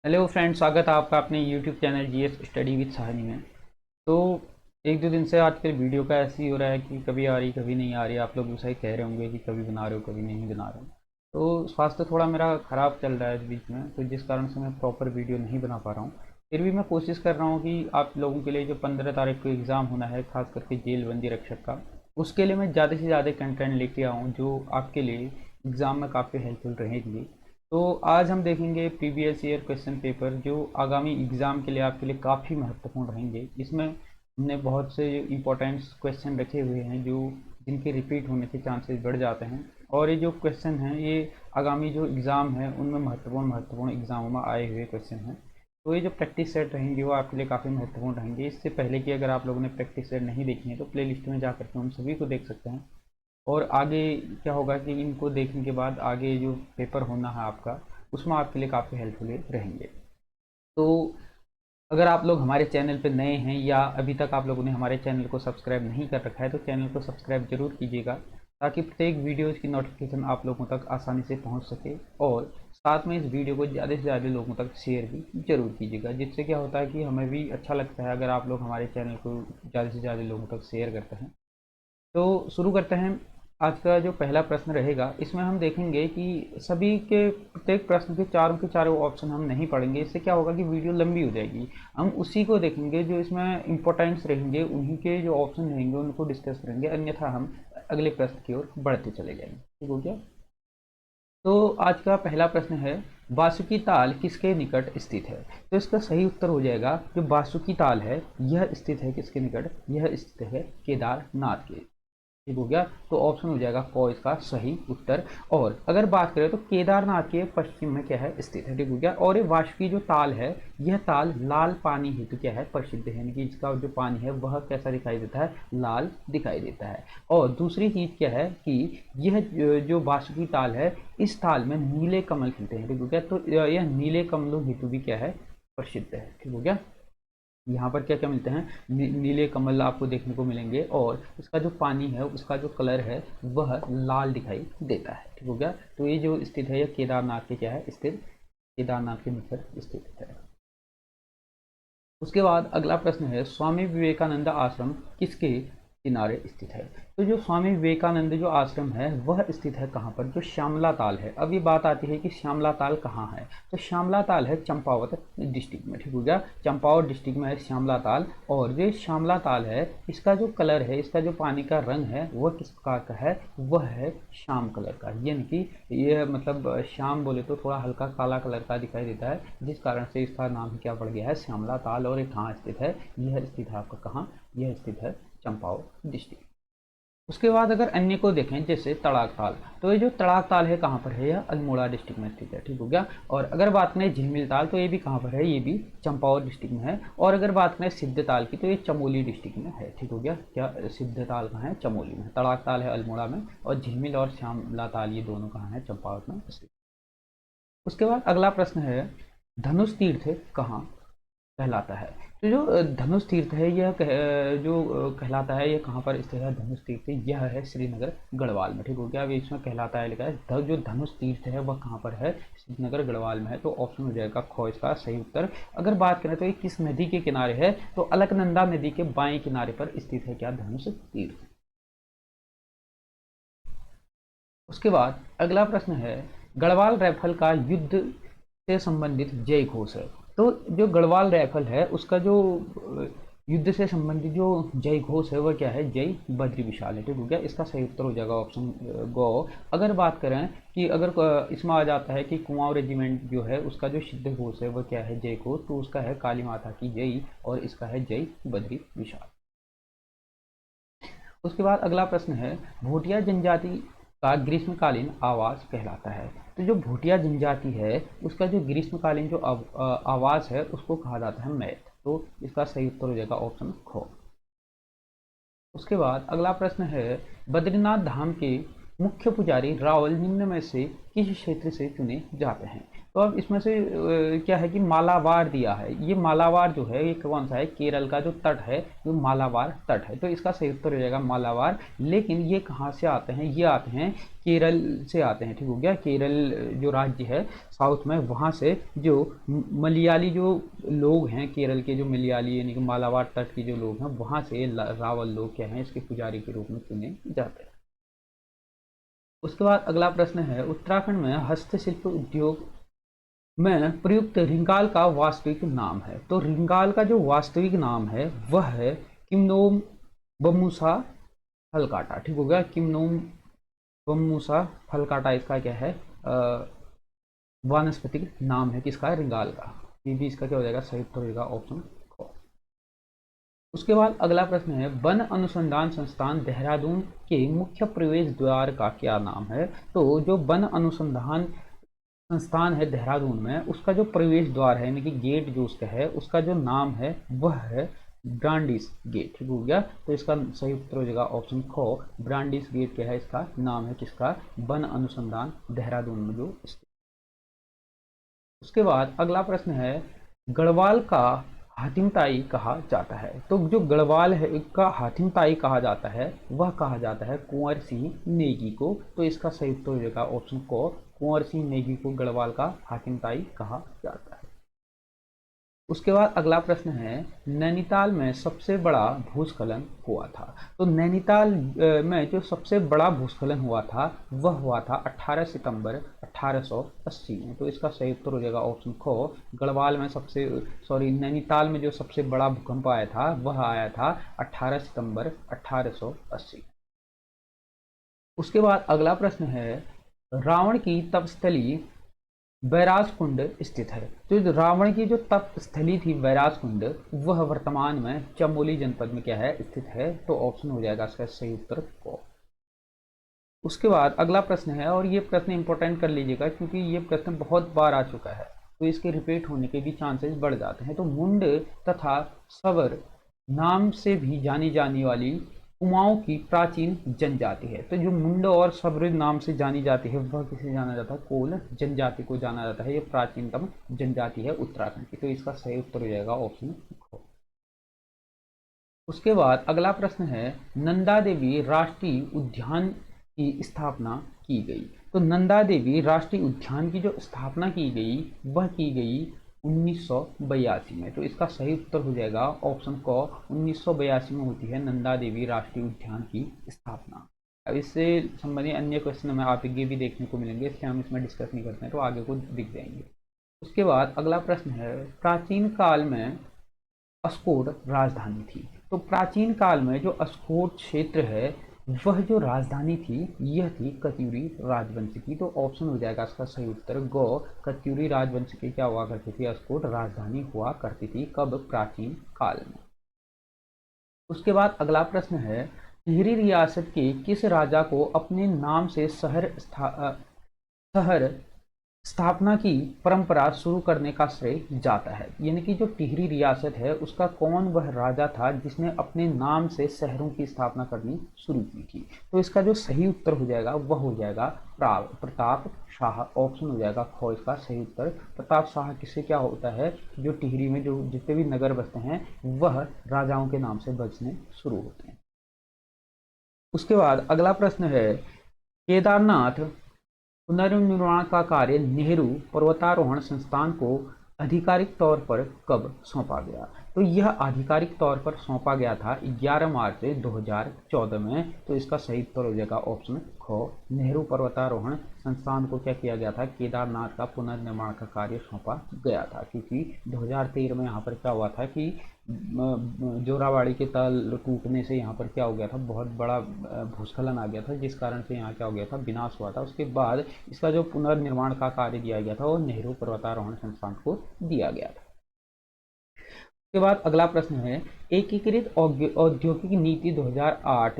Hello friend, स्वागत है आपका अपने YouTube channel GS study with Sahni में। तो एक दो दिन से आजकल वीडियो का ऐसे ही हो रहा है कि कभी आ रही कभी नहीं आ रही। आप लोग ऐसा ही कह रहे होंगे कि कभी बना रहे हो कभी नहीं बना रहे हो। तो स्वास्थ्य थोड़ा मेरा ख़राब चल रहा है इस बीच में, तो जिस कारण से मैं प्रॉपर वीडियो नहीं बना पा रहा हूँ। फिर भी मैं कोशिश कर रहा हूँ कि आप लोगों के लिए जो 15 तारीख को एग्ज़ाम होना है, खास करके जेलबंदी रक्षक का, उसके लिए मैं ज़्यादा से ज़्यादा कंटेंट लेके आऊँ जो आपके लिए एग्ज़ाम में काफ़ी हेल्पफुल रहेंगे। तो आज हम देखेंगे प्रीवियस ईयर क्वेश्चन पेपर जो आगामी एग्ज़ाम के लिए आपके लिए काफ़ी महत्वपूर्ण रहेंगे। इसमें हमने बहुत से इम्पोर्टेंट क्वेश्चन रखे हुए हैं जो जिनके रिपीट होने के चांसेस बढ़ जाते हैं। और ये जो क्वेश्चन हैं ये आगामी जो एग्ज़ाम है उनमें महत्वपूर्ण महत्वपूर्ण एग्ज़ामों में आए हुए क्वेश्चन हैं। तो ये जो प्रैक्टिस सेट रहेंगे वो आपके लिए काफ़ी महत्वपूर्ण रहेंगे। इससे पहले कि अगर आप लोगों ने प्रैक्टिस सेट नहीं देखी है तो प्ले लिस्ट में जा करके उन सभी को देख सकते हैं। और आगे क्या होगा कि इनको देखने के बाद आगे जो पेपर होना है आपका, उसमें आपके लिए काफ़ी हेल्पफुल रहेंगे। तो अगर आप लोग हमारे चैनल पर नए हैं या अभी तक आप लोगों ने हमारे चैनल को सब्सक्राइब नहीं कर रखा है तो चैनल को सब्सक्राइब जरूर कीजिएगा, ताकि प्रत्येक वीडियोज़ की नोटिफिकेशन आप लोगों तक आसानी से पहुंच सके। और साथ में इस वीडियो को ज़्यादा से ज़्यादा लोगों तक शेयर भी ज़रूर कीजिएगा, जिससे क्या होता है कि हमें भी अच्छा लगता है अगर आप लोग हमारे चैनल को ज़्यादा से ज़्यादा लोगों तक शेयर करते हैं। तो शुरू करते हैं। आज का जो पहला प्रश्न रहेगा इसमें हम देखेंगे कि सभी के प्रत्येक प्रश्न के चारों ऑप्शन हम नहीं पढ़ेंगे। इससे क्या होगा कि वीडियो लंबी हो जाएगी। हम उसी को देखेंगे जो इसमें इंपॉर्टेंट्स रहेंगे, उन्हीं के जो ऑप्शन रहेंगे उनको डिस्कस करेंगे, अन्यथा हम अगले प्रश्न की ओर बढ़ते चले जाएंगे। ठीक हो गया। तो आज का पहला प्रश्न है, बासुकी ताल किसके निकट स्थित है? तो इसका सही उत्तर हो जाएगा जो बासुकी ताल है यह स्थित है किसके निकट? यह स्थित है केदारनाथ के। ठीक हो गया। तो ऑप्शन हो जाएगा क इसका सही उत्तर। और अगर बात करें तो केदारनाथ के पश्चिम में क्या है स्थित है। ठीक हो गया। और ये वासुकी जो ताल है यह ताल लाल पानी हेतु क्या है प्रसिद्ध है, यानी कि इसका जो पानी है वह कैसा दिखाई देता है? लाल दिखाई देता है। और दूसरी चीज क्या है कि यह जो वासुकी ताल है इस ताल में नीले कमल खिलते हैं। ठीक हो गया। तो यह नीले कमलों हेतु भी क्या है? प्रसिद्ध है। ठीक हो गया। यहाँ पर क्या क्या मिलते हैं? नीले कमल आपको देखने को मिलेंगे और इसका जो पानी है उसका जो कलर है वह लाल दिखाई देता है। ठीक हो गया। तो ये जो स्थित है यह केदारनाथ के क्या है स्थित? केदारनाथ के निकट स्थित है। उसके बाद अगला प्रश्न है, स्वामी विवेकानंद आश्रम किसके किनारे स्थित है? तो जो स्वामी विवेकानंद जो आश्रम है वह स्थित है कहाँ पर? जो श्यामला ताल है। अब ये बात आती है कि श्यामला ताल कहाँ है। तो श्यामला ताल है चंपावत डिस्ट्रिक्ट में। ठीक हो गया। चंपावत डिस्ट्रिक्ट में है श्यामला ताल। और जो श्यामला ताल है इसका जो कलर है, इसका जो पानी का रंग है वह किस प्रकार का है? वह है श्याम कलर का, यानी कि ये मतलब श्याम बोले तो थोड़ा हल्का काला कलर का दिखाई देता है, जिस कारण से इसका नाम क्या पड़ गया है? श्यामला ताल। और ये कहाँ स्थित है? यह स्थित है आपका कहाँ? यह स्थित है चंपावत डिस्ट्रिक्ट। उसके बाद अगर अन्य को देखें जैसे तड़ाक ताल, तो ये जो तड़ाक ताल है कहाँ पर है? यह अल्मोड़ा डिस्ट्रिक्ट में स्थित है। ठीक हो गया। और अगर बात करें झिलमिल ताल तो ये भी कहाँ पर है? ये भी चंपावत डिस्ट्रिक्ट में है। और अगर बात करें सिद्ध ताल की तो ये चमोली डिस्ट्रिक्ट में है। ठीक हो गया। क्या सिद्ध ताल कहाँ है? चमोली में। तड़ाक ताल है अल्मोड़ा में और झिलमिल और श्यामला ताल ये दोनों कहाँ है? चंपावत में स्थित। उसके बाद अगला प्रश्न है, धनुष तीर्थ कहाँ कहलाता है? तो जो धनुष तीर्थ है यह कहलाता है, यह कहाँ पर स्थित है? धनुष तीर्थ यह है श्रीनगर गढ़वाल में। ठीक हो गया। अभी इसमें कहलाता है लिखा है, जो धनुष तीर्थ है वह कहाँ पर है? श्रीनगर गढ़वाल में है। तो ऑप्शन हो जाएगा ख इसका सही उत्तर। अगर बात करें तो ये किस नदी के किनारे है? तो अलकनंदा नदी के बाएं किनारे पर स्थित है क्या? धनुष तीर्थ। उसके बाद अगला प्रश्न है, गढ़वाल राइफल का युद्ध से संबंधित जय घोष है। तो जो गढ़वाल राइफल है उसका जो युद्ध से संबंधित जो जय घोष है वह क्या है? जय बद्री विशाल है। ठीक हो गया। इसका सही उत्तर हो जाएगा ऑप्शन गो। अगर बात करें कि अगर इसमें आ जाता है कि कुमाऊं रेजिमेंट जो है उसका जो सिद्ध घोष है वह क्या है? जय घोष। तो उसका है काली माता की जय और इसका है जय बद्री विशाल। उसके बाद अगला प्रश्न है, भोटिया जनजाति का ग्रीष्मकालीन आवास कहलाता है। तो जो भोटिया जनजाति है उसका जो ग्रीष्मकालीन जो आवास है उसको कहा जाता है मैत। तो इसका सही उत्तर हो जाएगा ऑप्शन ख। उसके बाद अगला प्रश्न है, बद्रीनाथ धाम के मुख्य पुजारी रावल निम्न में से किस क्षेत्र से चुने जाते हैं? तो अब इसमें से क्या है कि मालाबार दिया है। ये मालाबार जो है ये कौन सा है, केरल का जो तट है वो मालाबार तट है, तो इसका सही उत्तर हो जाएगा मालाबार। लेकिन ये कहाँ से आते हैं, ये आते हैं केरल से आते हैं, ठीक हो गया। केरल जो राज्य है साउथ में, वहाँ से जो मलयाली जो लोग हैं केरल के, जो मलयाली यानी कि मालाबार तट के जो लोग हैं, वहाँ से रावल लोग क्या हैं इसके पुजारी के रूप में चुने जाते हैं। उसके बाद अगला प्रश्न है, उत्तराखंड में हस्तशिल्प उद्योग में प्रयुक्त रिंगाल का वास्तविक नाम है। तो रिंगाल का जो वास्तविक नाम है वह है किम्नोम बम्मूसा फलकाटा, ठीक हो गया। किम्नोम बम्मूसा फलकाटा इसका क्या है, वानस्पतिक नाम है किसका, रिंगाल का। ये भी इसका क्या हो जाएगा, सही उत्तर हो जाएगा ऑप्शन। उसके बाद अगला प्रश्न है, वन अनुसंधान संस्थान देहरादून के मुख्य प्रवेश द्वार का क्या नाम है। तो जो वन अनुसंधान संस्थान है देहरादून में, उसका जो प्रवेश द्वार है यानी कि गेट जो उसका है, उसका जो नाम है वह है ब्रांडिस गेट, ठीक हो गया। तो इसका सही उत्तर हो जाएगा ऑप्शन ख, ब्रांडिस गेट क्या है, इसका नाम है किसका, वन अनुसंधान देहरादून में जो स्थित। उसके बाद अगला प्रश्न है, गढ़वाल का हातिम ताई कहा जाता है। तो जो गढ़वाल है का हातिम ताई कहा जाता है वह कहा जाता है कुंवर सिंह नेगी को। तो इसका सही उत्तर हो जाएगा ऑप्शन को, कुंवर सिंह नेगी को गढ़वाल का हातिम ताई कहा जाता है। उसके बाद अगला प्रश्न है, नैनीताल में सबसे बड़ा भूस्खलन हुआ था। तो नैनीताल में जो सबसे बड़ा भूस्खलन हुआ था वह हुआ था 18 सितंबर 1880 में। तो इसका सही उत्तर हो जाएगा ऑप्शन ख, गढ़वाल में नैनीताल में जो सबसे बड़ा भूकंप आया था वह आया था 18 सितंबर 1880। उसके बाद अगला प्रश्न है, रावण की तपस्थली बैराज कुंड स्थित है। तो रावण की जो तप स्थली थी बैराज कुंड, वह वर्तमान में चमोली जनपद में क्या है, स्थित है। तो ऑप्शन हो जाएगा इसका सही उत्तर को। उसके बाद अगला प्रश्न है, और ये प्रश्न इंपॉर्टेंट कर लीजिएगा क्योंकि ये प्रश्न बहुत बार आ चुका है, तो इसके रिपीट होने के भी चांसेस बढ़ जाते हैं। तो मुंड तथा सवर नाम से भी जानी जाने वाली कुमाऊं की प्राचीन जनजाति है। तो जो मुंड और सब्र नाम से जानी जाती है वह किसे जाना जाता है, कोल जनजाति को जाना जाता है। ये प्राचीनतम जनजाति है उत्तराखंड की। तो इसका सही उत्तर हो जाएगा ऑप्शन ख। उसके बाद अगला प्रश्न है, नंदा देवी राष्ट्रीय उद्यान की स्थापना की गई। तो नंदा देवी राष्ट्रीय उद्यान की जो स्थापना की गई वह की गई 1982 में। तो इसका सही उत्तर हो जाएगा ऑप्शन क, 1982 में होती है नंदा देवी राष्ट्रीय उद्यान की स्थापना। अब इससे संबंधित अन्य क्वेश्चन हमें आगे भी देखने को मिलेंगे, इसलिए हम इसमें डिस्कस नहीं करते हैं, तो आगे को दिख जाएंगे। उसके बाद अगला प्रश्न है, प्राचीन काल में अस्कोट राजधानी थी। तो प्राचीन काल में जो अस्कोट क्षेत्र है वह जो राजधानी थी यह थी कत्यूरी राजवंश की। तो ऑप्शन हो जाएगा इसका सही उत्तर गो, कत्यूरी राजवंश की क्या हुआ करती थी, अस्कोट राजधानी हुआ करती थी। कब, प्राचीन काल में। उसके बाद अगला प्रश्न है, टिहरी रियासत के किस राजा को अपने नाम से शहर स्थापना की परंपरा शुरू करने का श्रेय जाता है। यानी कि जो टिहरी रियासत है उसका कौन वह राजा था जिसने अपने नाम से शहरों की स्थापना करनी शुरू की थी। तो इसका जो सही उत्तर हो जाएगा वह हो जाएगा प्रताप शाह। ऑप्शन हो जाएगा ख इसका सही उत्तर। प्रताप शाह किससे क्या होता है, जो टिहरी में जो जितने भी नगर बसते हैं वह राजाओं के नाम से बसने शुरू होते हैं। उसके बाद अगला प्रश्न है, केदारनाथ पुनर्निर्माण का कार्य नेहरू पर्वतारोहण संस्थान को आधिकारिक तौर पर कब सौंपा गया। तो यह आधिकारिक तौर पर सौंपा गया था 11 मार्च 2014 में। तो इसका सही उत्तर हो जाएगा ऑप्शन ख, नेहरू पर्वतारोहण संस्थान को क्या किया गया था, केदारनाथ का पुनर्निर्माण का कार्य सौंपा गया था। क्योंकि 2013 में यहाँ पर क्या हुआ था कि जोराबाड़ी के ताल टूटने से यहाँ पर क्या हो गया था, बहुत बड़ा भूस्खलन आ गया था, जिस कारण से यहाँ क्या हो गया था, विनाश हुआ था। उसके बाद इसका जो पुनर्निर्माण का कार्य दिया गया था वो नेहरू पर्वतारोहण संस्थान को दिया गया था। उसके बाद अगला प्रश्न है, एकीकृत औद्योगिक नीति 2008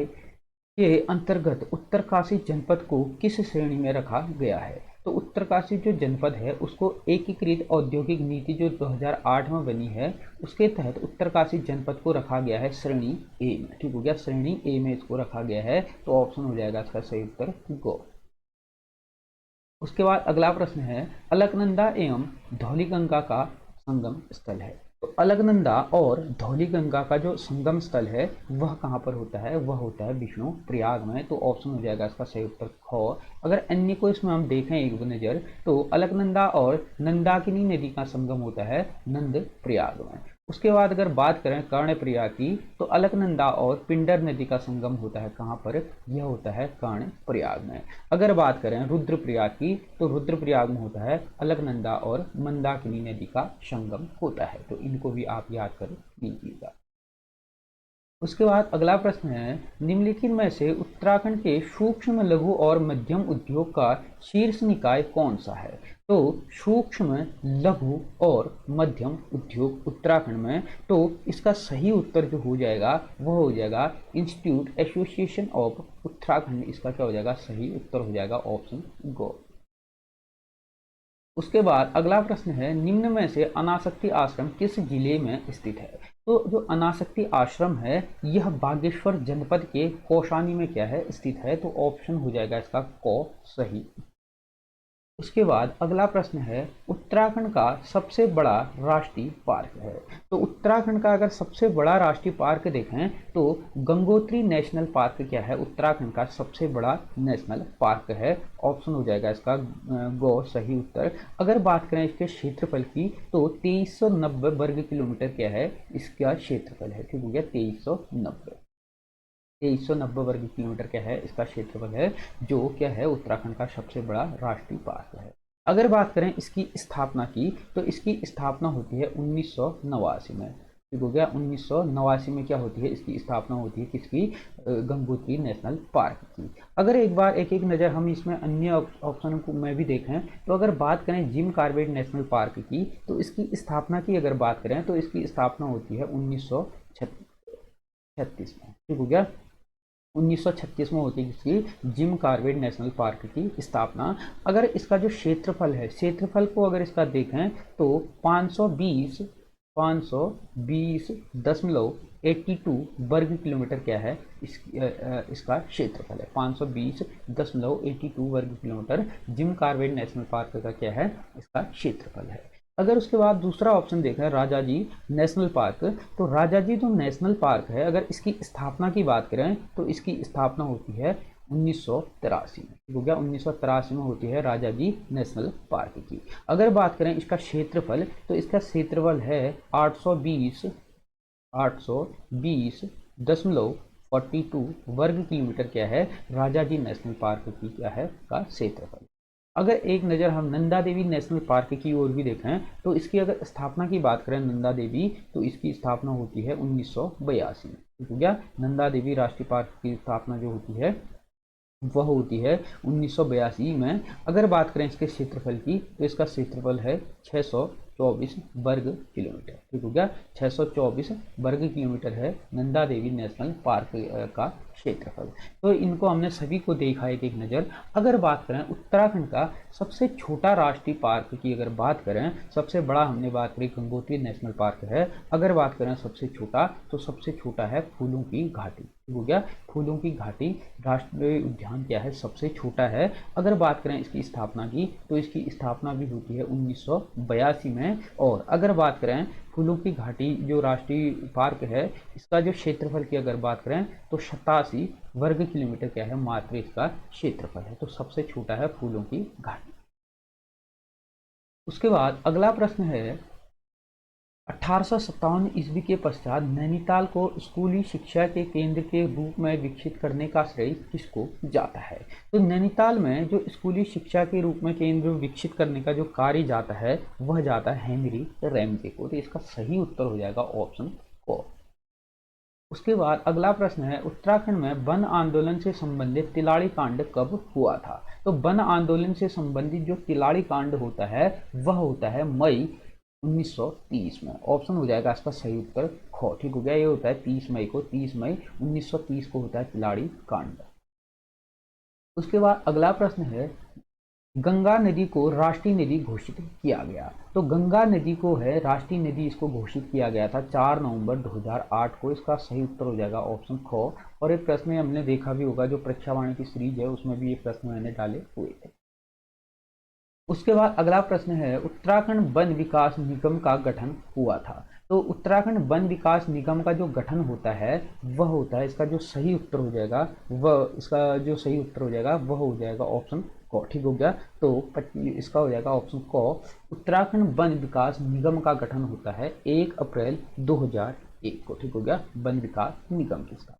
के अंतर्गत उत्तरकाशी जनपद को किस श्रेणी में रखा गया है। तो उत्तरकाशी जो जनपद है उसको एकीकृत औद्योगिक नीति जो 2008 में बनी है उसके तहत उत्तरकाशी जनपद को रखा गया है श्रेणी ए में। ठीक हो गया, श्रेणी ए में इसको रखा गया है। तो ऑप्शन हो जाएगा इसका सही उत्तर गो। उसके बाद अगला प्रश्न है, अलकनंदा एवं धौलीगंगा का संगम स्थल है। तो अलकनंदा और धौलीगंगा का जो संगम स्थल है वह कहाँ पर होता है? वह होता है विष्णु प्रयाग में। तो ऑप्शन हो जाएगा इसका सही उत्तर ख। अगर अन्य को इसमें हम देखें एक नज़र, तो अलकनंदा और नंदाकिनी नदी का संगम होता है नंद प्रयाग में। उसके बाद अगर बात करें कर्णप्रयाग की, तो अलकनंदा और पिंडर नदी का संगम होता है कहाँ पर? यह होता है कर्णप्रयाग में। अगर बात करें रुद्रप्रयाग की, तो रुद्रप्रयाग में होता है अलकनंदा और मंदाकिनी नदी का संगम होता है। तो इनको भी आप याद कर लीजिएगा। उसके बाद अगला प्रश्न है, निम्नलिखित में से उत्तराखंड के सूक्ष्म लघु और मध्यम उद्योग का शीर्ष निकाय कौन सा है? तो सूक्ष्म लघु और मध्यम उद्योग उत्तराखंड में, तो इसका सही उत्तर जो हो जाएगा वह हो जाएगा इंस्टीट्यूट एसोसिएशन ऑफ उत्तराखंड। इसका क्या हो जाएगा? सही उत्तर हो जाएगा ऑप्शन गो। उसके बाद अगला प्रश्न है, निम्न में से अनासक्ति आश्रम किस जिले में स्थित है? तो जो अनासक्ति आश्रम है यह बागेश्वर जनपद के कौशानी में क्या है? स्थित है। तो ऑप्शन हो जाएगा इसका क सही। उसके बाद अगला प्रश्न है, उत्तराखंड का सबसे बड़ा राष्ट्रीय पार्क है। तो उत्तराखंड का अगर सबसे बड़ा राष्ट्रीय पार्क देखें तो गंगोत्री नेशनल पार्क क्या है? उत्तराखंड का सबसे बड़ा नेशनल पार्क है। ऑप्शन हो जाएगा इसका गो सही उत्तर। अगर बात करें इसके क्षेत्रफल की, तो 2390 वर्ग किलोमीटर क्या है इसका क्षेत्रफल है। ठीक हो गया, 2390 वर्ग किलोमीटर क्या है इसका क्षेत्रफल है, जो क्या है उत्तराखंड का सबसे बड़ा राष्ट्रीय पार्क है। अगर बात करें इसकी स्थापना की, तो इसकी स्थापना होती है 1989 में। ठीक हो गया, 1989 में क्या होती है इसकी स्थापना होती है किसकी? गंगोत्री नेशनल पार्क की। अगर एक बार एक एक नज़र हम इसमें अन्य ऑप्शन को में भी देखें, तो अगर बात करें जिम कॉर्बेट नेशनल पार्क की, तो इसकी स्थापना की अगर बात करें तो इसकी स्थापना होती है 1936 में। ठीक हो गया, 1936 में होती है इसकी जिम कॉर्बेट नेशनल पार्क की स्थापना। अगर इसका जो क्षेत्रफल है, क्षेत्रफल को अगर इसका देखें तो 520.82 वर्ग किलोमीटर क्या है इसका क्षेत्रफल है। 520.82 वर्ग kilometre Jim Corbett national park का क्या है इसका क्षेत्रफल है। अगर उसके बाद दूसरा ऑप्शन देखें राजाजी नेशनल पार्क, तो राजाजी जो नेशनल पार्क है अगर इसकी स्थापना की बात करें तो इसकी स्थापना होती है 1983 में। ठीक हो गया, 1983 में होती है राजाजी नेशनल पार्क की। अगर बात करें इसका क्षेत्रफल, तो इसका क्षेत्रफल है 820.42 वर्ग किलोमीटर क्या है राजाजी नेशनल पार्क की क्या है का क्षेत्रफल। अगर एक नज़र हम नंदा देवी नेशनल पार्क की ओर भी देखें, तो इसकी अगर स्थापना की बात करें नंदा देवी, तो इसकी स्थापना होती है 1982 में। ठीक हो गया, नंदा देवी राष्ट्रीय पार्क की स्थापना जो होती है वह होती है 1982 में। अगर बात करें इसके क्षेत्रफल की, तो इसका क्षेत्रफल है 624 वर्ग किलोमीटर। ठीक हो गया, 624 वर्ग किलोमीटर है नंदा देवी नेशनल पार्क का क्षेत्रफल। तो इनको हमने सभी को देखा एक एक नज़र। अगर बात करें उत्तराखंड का सबसे छोटा राष्ट्रीय पार्क की अगर बात करें, सबसे बड़ा हमने बात करी गंगोत्री नेशनल पार्क है। अगर बात करें सबसे छोटा, तो सबसे छोटा है फूलों की घाटी। ठीक हो गया, फूलों की घाटी राष्ट्रीय उद्यान क्या है सबसे छोटा है। अगर बात करें इसकी स्थापना की, तो इसकी स्थापना भी होती है 1982 में। और अगर बात करें फूलों की घाटी जो राष्ट्रीय पार्क है इसका जो क्षेत्रफल की अगर बात करें, तो 87 वर्ग किलोमीटर क्या है मात्र इसका क्षेत्रफल है। तो सबसे छोटा है फूलों की घाटी। उसके बाद अगला प्रश्न है, 1857 ईस्वी के पश्चात नैनीताल को स्कूली शिक्षा के केंद्र के रूप में विकसित करने का श्रेय किसको जाता है? तो नैनीताल में जो स्कूली शिक्षा के रूप में केंद्र विकसित करने का जो कार्य जाता है वह जाता है हेनरी रैमजे को। तो इसका सही उत्तर हो जाएगा ऑप्शन को। उसके बाद अगला प्रश्न है, उत्तराखंड में वन आंदोलन से संबंधित तिलाड़ी कांड कब हुआ था? तो वन आंदोलन से संबंधित जो तिलाड़ी कांड होता है वह होता है मई 1930 में। ऑप्शन हो जाएगा इसका सही उत्तर ख। ठीक हो गया, ये होता है 30 मई को, 30 मई 1930 को होता है तिलाड़ी कांड। उसके बाद अगला प्रश्न है, गंगा नदी को राष्ट्रीय नदी घोषित किया गया। तो गंगा नदी को है राष्ट्रीय नदी इसको घोषित किया गया था 4 नवंबर 2008 को। इसका सही उत्तर हो जाएगा ऑप्शन ख। और एक प्रश्न हमने देखा भी होगा जो परीक्षा वाणी की सीरीज है उसमें भी ये प्रश्न मैंने डाले हुए थे। उसके बाद अगला प्रश्न है, उत्तराखंड वन विकास निगम का गठन हुआ था। तो उत्तराखंड वन विकास निगम का जो गठन होता है वह होता है, इसका जो सही उत्तर हो जाएगा वह हो जाएगा ऑप्शन क। ठीक हो गया। तो इसका हो जाएगा ऑप्शन क। उत्तराखंड वन विकास निगम का गठन होता है 1 अप्रैल 2001 को। ठीक हो गया, वन विकास निगम किसका।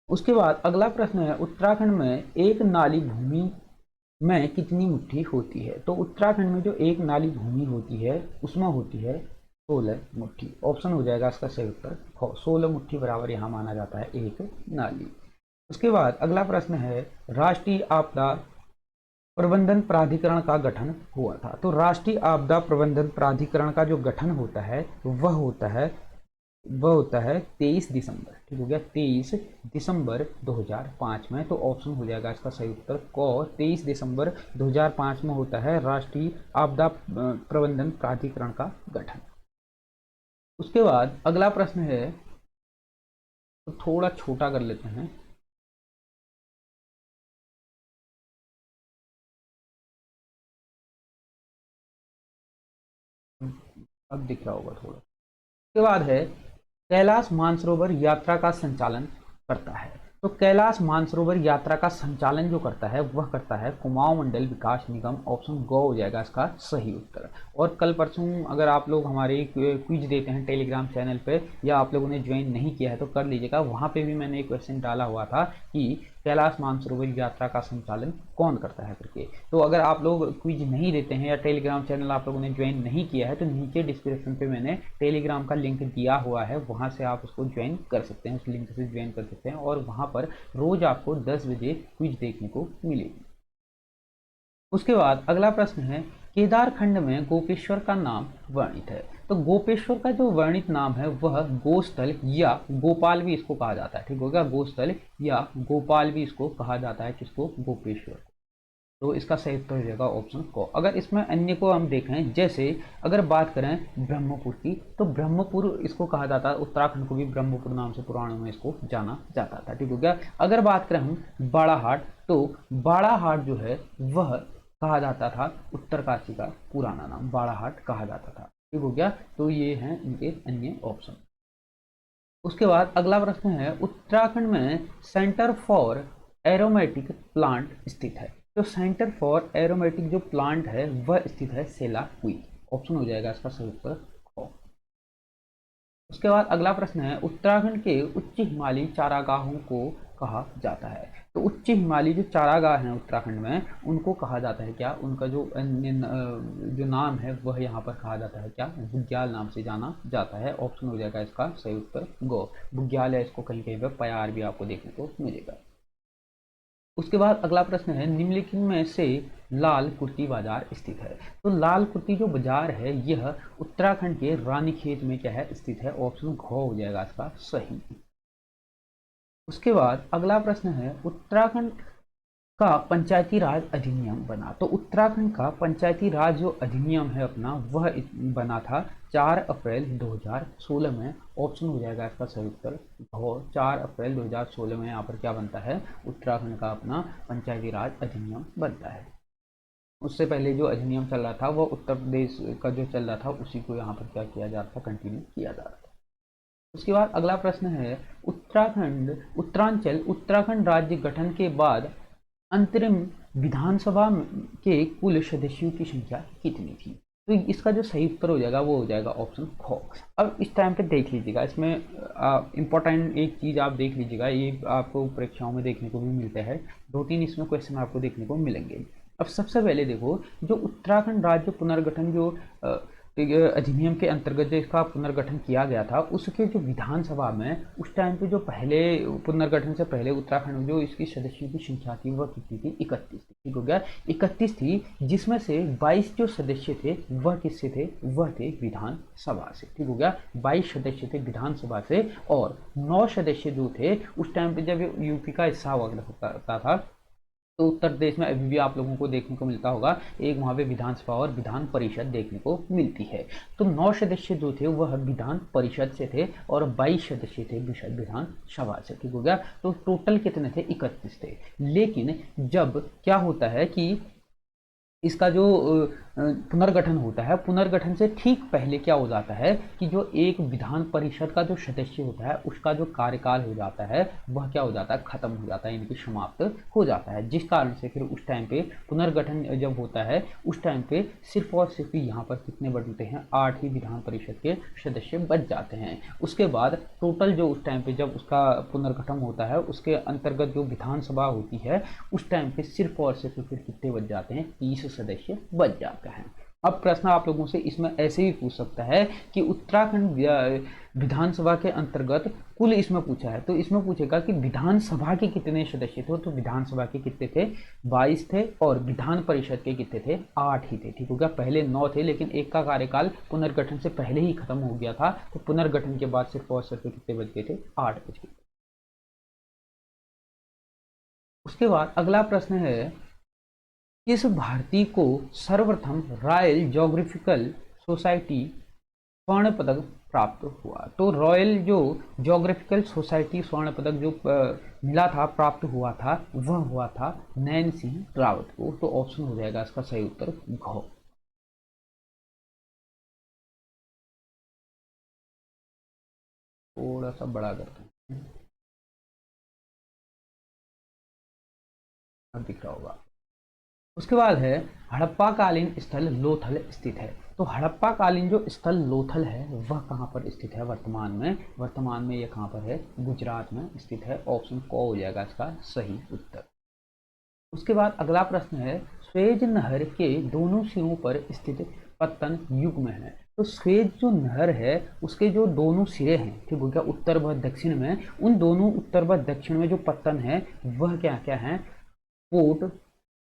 उसके बाद अगला प्रश्न है, उत्तराखंड में एक नाली भूमि में कितनी मुट्ठी होती है। तो उत्तराखंड में जो एक नाली भूमि होती है उसमें होती है 16 मुट्ठी। ऑप्शन हो जाएगा इसका सही उत्तर ख। 16 मुट्ठी बराबर यहाँ माना जाता है एक नाली। उसके बाद अगला प्रश्न है, राष्ट्रीय आपदा प्रबंधन प्राधिकरण का गठन हुआ था। तो राष्ट्रीय आपदा प्रबंधन प्राधिकरण का जो गठन होता है वह होता है 23 दिसंबर। ठीक हो गया, 23 दिसंबर 2005 में। तो ऑप्शन हो जाएगा इसका सही उत्तर क। 23 दिसंबर 2005 में होता है राष्ट्रीय आपदा प्रबंधन प्राधिकरण का गठन। उसके बाद अगला प्रश्न है, तो थोड़ा छोटा कर लेते हैं। अब दिख रहा होगा थोड़ा। उसके बाद है, कैलाश मानसरोवर यात्रा का संचालन करता है। तो कैलाश मानसरोवर यात्रा का संचालन जो करता है वह करता है कुमाऊं मंडल विकास निगम। ऑप्शन ग हो जाएगा इसका सही उत्तर। और कल परसों अगर आप लोग हमारे क्विज देते हैं टेलीग्राम चैनल पे, या आप लोगों ने ज्वाइन नहीं किया है तो कर लीजिएगा। वहाँ पे भी मैंने एक क्वेश्चन डाला हुआ था कि कैलाश मानसरोवर यात्रा का संचालन कौन करता है करके। तो अगर आप लोग क्विज नहीं देते हैं या टेलीग्राम चैनल आप लोगों ने ज्वाइन नहीं किया है तो नीचे डिस्क्रिप्शन पे मैंने टेलीग्राम का लिंक दिया हुआ है, वहाँ से आप उसको ज्वाइन कर सकते हैं, उस लिंक से ज्वाइन कर सकते हैं। और वहाँ पर रोज आपको 10 बजे क्विज देखने को मिलेगी। उसके बाद अगला प्रश्न है, केदारखंड में गोपेश्वर का नाम वर्णित है। तो गोपेश्वर का जो वर्णित नाम है वह गोस्थल या गोपाल भी इसको कहा जाता है। ठीक होगा, गोस्थल या गोपाल भी इसको कहा जाता है, किसको, गोपेश्वर को। तो इसका सही उत्तर हो जाएगा ऑप्शन को। अगर इसमें अन्य को हम देखें, जैसे अगर बात करें ब्रह्मपुर की, तो ब्रह्मपुर इसको कहा जाता है, उत्तराखंड को भी ब्रह्मपुर नाम से पुराणों में इसको जाना जाता था। ठीक हो गया। अगर बात करें हम बाड़ाहाट, तो बाड़ाहाट जो है वह कहा जाता था उत्तरकाशी का पुराना नाम, बाड़ाहाट कहा जाता था। ठीक हो गया। तो ये हैं इनके अन्य ऑप्शन। उसके बाद अगला प्रश्न है, उत्तराखंड में सेंटर फॉर एरोमेटिक प्लांट स्थित है। तो सेंटर फॉर एरोमेटिक जो प्लांट है वह स्थित है सेलाकुई। ऑप्शन हो जाएगा इसका सही उत्तर ख। उसके बाद अगला प्रश्न है, उत्तराखंड के उच्च हिमालयी चारागाहों को कहा जाता है। तो उच्च हिमालयी जो चारागाह हैं उत्तराखंड में उनको कहा जाता है क्या, उनका जो जो नाम है वह यहाँ पर कहा जाता है क्या, बुग्याल नाम से जाना जाता है। ऑप्शन हो जाएगा इसका सही उत्तर गो, बुग्याल है। इसको कहीं कहीं पर पयार भी आपको देखने को मिलेगा। उसके बाद अगला प्रश्न है, निम्नलिखित में से लाल कुर्ती बाजार स्थित है। तो लाल कुर्ती जो बाजार है यह उत्तराखंड के रानीखेत में क्या है, स्थित है। ऑप्शन घ हो जाएगा इसका सही। उसके बाद अगला प्रश्न है, उत्तराखंड का पंचायती राज अधिनियम बना। तो उत्तराखंड का पंचायती राज जो अधिनियम है अपना वह बना था 4 अप्रैल 2016 में। ऑप्शन हो जाएगा इसका सही उत्तर घ। 4 अप्रैल 2016 में यहाँ पर क्या बनता है, उत्तराखंड का अपना पंचायती राज अधिनियम बनता है। उससे पहले जो अधिनियम चल रहा था वह उत्तर प्रदेश का जो चल रहा था उसी को यहाँ पर क्या किया जा रहा था, कंटिन्यू किया जा रहा था। उसके बाद अगला प्रश्न है, उत्तराखंड राज्य गठन के बाद अंतरिम विधानसभा के कुल सदस्यों की संख्या कितनी थी। तो इसका जो सही उत्तर हो जाएगा वो हो जाएगा ऑप्शन ख। अब इस टाइम पे देख लीजिएगा, इसमें इंपॉर्टेंट एक चीज़ आप देख लीजिएगा, ये आपको परीक्षाओं में देखने को भी मिलता है। 2-3 इसमें क्वेश्चन आपको देखने को मिलेंगे। अब सबसे पहले देखो, जो उत्तराखंड राज्य पुनर्गठन जो अधिनियम के अंतर्गत जो इसका पुनर्गठन किया गया था उसके जो विधानसभा में उस टाइम पे जो पहले पुनर्गठन से पहले उत्तराखंड में जो इसकी सदस्यों की संख्या थी वह कितनी थी, 31 थी। ठीक हो गया, 31 थी, जिसमें से 22 जो सदस्य थे वह किससे थे, वह थे विधानसभा से। ठीक हो गया, 22 सदस्य थे विधानसभा से और 9 सदस्य जो थे उस टाइम पे जब यूपी का हिस्सा हुआ करता था तो उत्तर प्रदेश में अभी भी आप लोगों को देखने को मिलता होगा, एक वहाँ पे विधानसभा और विधान परिषद देखने को मिलती है। तो 9 सदस्य जो थे वह विधान परिषद से थे और 22 सदस्य थे विधानसभा से। ठीक हो गया, तो टोटल कितने थे, 31 थे। लेकिन जब क्या होता है कि इसका जो पुनर्गठन होता है, पुनर्गठन से ठीक पहले क्या हो जाता है कि जो एक विधान परिषद का जो सदस्य होता है उसका जो कार्यकाल हो जाता है वह क्या हो जाता है, खत्म हो जाता है, यानी कि समाप्त हो जाता है। जिस कारण से फिर उस टाइम पे पुनर्गठन जब होता है उस टाइम पे सिर्फ और सिर्फ यहाँ पर कितने बनते हैं, 8 ही विधान परिषद के सदस्य बच जाते हैं। उसके बाद टोटल जो उस टाइम पे जब उसका पुनर्गठन होता है उसके अंतर्गत जो विधानसभा होती है उस टाइम पे सिर्फ और सिर्फ फिर कितने बच जाते हैं, 30 सदस्य बच जाते हैं। अब प्रश्न आप लोगों से इसमें ऐसे भी पूछ सकता है कि उत्तराखंड विधानसभा के अंतर्गत कुल इसमें पूछा है, तो इसमें पूछेगा कि विधानसभा के कितने सदस्य थे, तो विधानसभा के कितने थे, 22 थे, और विधान परिषद के कितने थे, 8 ही थे। ठीक हो गया, पहले 9 थे लेकिन एक का कार्यकाल पुनर्गठन से पहले ही खत्म हो गया था, तो पुनर्गठन के बाद सिर्फ और सिर्फ कितने बच गए थे, 8 बच गए। उसके बाद अगला प्रश्न है, किस भारतीय को सर्वप्रथम रॉयल ज्योग्राफिकल सोसाइटी स्वर्ण पदक प्राप्त हुआ? तो रॉयल जो ज्योग्राफिकल सोसाइटी स्वर्ण पदक जो मिला था, प्राप्त हुआ था, वह हुआ था नैन सिंह रावत को। तो ऑप्शन हो जाएगा इसका सही उत्तर घ। थोड़ा सा बड़ा करते हैं, अब दिख रहा होगा। उसके बाद है, हड़प्पा कालीन स्थल लोथल स्थित है। तो हड़प्पा कालीन जो स्थल लोथल है वह कहाँ पर स्थित है वर्तमान में? वर्तमान में यह कहाँ पर है, गुजरात में स्थित है। ऑप्शन क हो जाएगा इसका सही उत्तर। उसके बाद अगला प्रश्न है, स्वेज नहर के दोनों सिरों पर स्थित पत्तन युग्म है। तो स्वेज जो नहर है उसके जो दोनों सिरे हैं, ठीक हो गया, उत्तर व दक्षिण में, उन दोनों उत्तर व दक्षिण में जो पत्तन है वह क्या क्या है, पोर्ट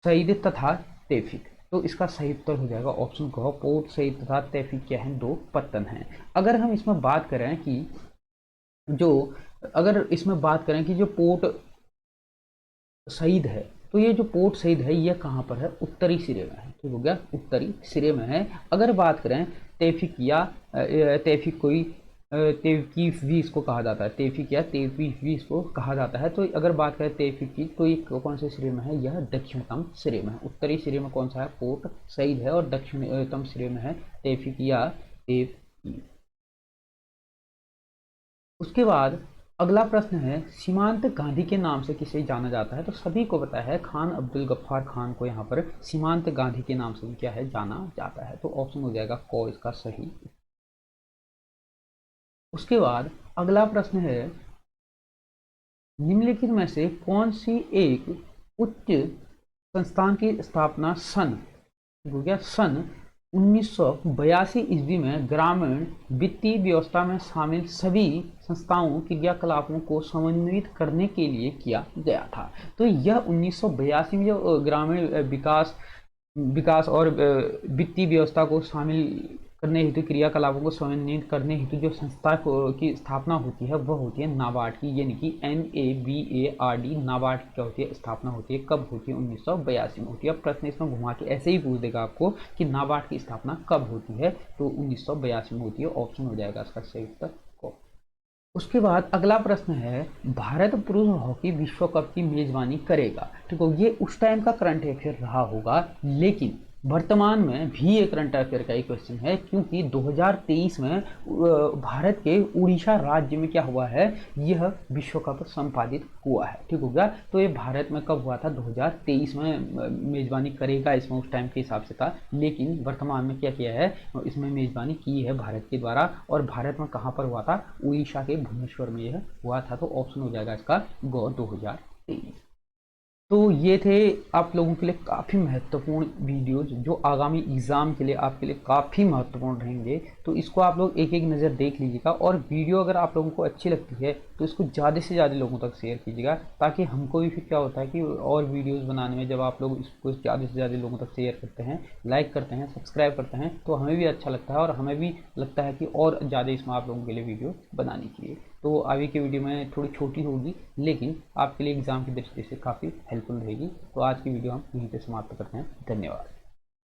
सईद तथा तौफीक। तो इसका सही उत्तर हो जाएगा ऑप्शन क, पोर्ट सईद तथा तौफीक क्या है, दो पत्तन हैं। अगर हम इसमें बात करें कि जो अगर इसमें बात करें कि जो पोर्ट सईद है, तो ये जो पोर्ट सईद है यह कहाँ पर है, उत्तरी सिरे में है। ठीक हो गया, उत्तरी सिरे में है। अगर बात करें तौफीक या तौफीक कोई तौकीफ भी इसको कहा जाता है, तौफीक या तौकीफ भी इसको कहा जाता है। तो अगर बात करें तौफीक की तो ये कौन से सिरे में है, यह दक्षिणतम सिरे में है। उत्तरी सिरे में कौन सा है, पोर्ट सईद है, और दक्षिणतम सिरे में है तौफीक या तौकीफ। उसके बाद अगला प्रश्न है, सीमांत गांधी के नाम से किसे जाना जाता है? तो सभी को पता है, खान अब्दुल गफ्फार खान को यहाँ पर सीमांत गांधी के नाम से क्या है, जाना जाता है। तो ऑप्शन हो जाएगा को इसका सही। उसके बाद अगला प्रश्न है, निम्नलिखित में से कौन सी एक उच्च संस्थान की स्थापना सन, हो गया, सन 1982 ईस्वी में ग्रामीण वित्तीय व्यवस्था में शामिल सभी संस्थाओं क्रियाकलापों को समन्वित करने के लिए किया गया था? तो यह 1982 में जो ग्रामीण विकास विकास और वित्तीय व्यवस्था को शामिल करने हेतु, क्रियाकलापों को समन्वित करने हेतु जो संस्था की स्थापना होती है वह होती है नाबार्ड की, यानी कि NABARD, नाबार्ड की क्या होती है, स्थापना होती है। कब होती है, 1982 में होती है। अब प्रश्न इसमें घुमा के ऐसे ही पूछ देगा आपको कि नाबार्ड की स्थापना कब होती है, तो 1982 में होती है। ऑप्शन हो जाएगा इसका सही उत्तर को। उसके बाद अगला प्रश्न है, भारत पुरुष हॉकी विश्व कप की मेजबानी करेगा? ठीक है, ये उस टाइम का करंट अफेयर रहा होगा, लेकिन वर्तमान में भी एक करंट अफेयर का एक क्वेश्चन है, क्योंकि 2023 में भारत के उड़ीसा राज्य में क्या हुआ है, यह विश्व कप संपादित हुआ है। ठीक हो गया, तो ये भारत में कब हुआ था, 2023 में मेजबानी करेगा इसमें उस टाइम के हिसाब से था, लेकिन वर्तमान में क्या किया है, इसमें मेजबानी की है भारत के द्वारा। और भारत में कहाँ पर हुआ था, उड़ीसा के भुवनेश्वर में यह हुआ था। तो ऑप्शन हो जाएगा इसका ग, 2023। तो ये थे आप लोगों के लिए काफ़ी महत्वपूर्ण वीडियोज, जो आगामी एग्ज़ाम के लिए आपके लिए काफ़ी महत्वपूर्ण रहेंगे। तो इसको आप लोग एक एक नज़र देख लीजिएगा, और वीडियो अगर आप लोगों को अच्छी लगती है तो इसको ज़्यादा से ज़्यादा लोगों तक शेयर कीजिएगा, ताकि हमको भी फिर क्या होता है कि और वीडियोज़ बनाने में जब आप लोग इसको ज़्यादा से ज़्यादा लोगों तक शेयर करते हैं, लाइक करते हैं, सब्सक्राइब करते हैं, तो हमें भी अच्छा लगता है और हमें भी लगता है कि और ज़्यादा इसमें आप लोगों के लिए वीडियो बनानी चाहिए। तो आगे की वीडियो में थोड़ी छोटी होगी, लेकिन आपके लिए एग्ज़ाम की दृष्टि से काफ़ी हेल्पफुल रहेगी। तो आज की वीडियो हम यहीं पे समाप्त करते हैं। धन्यवाद।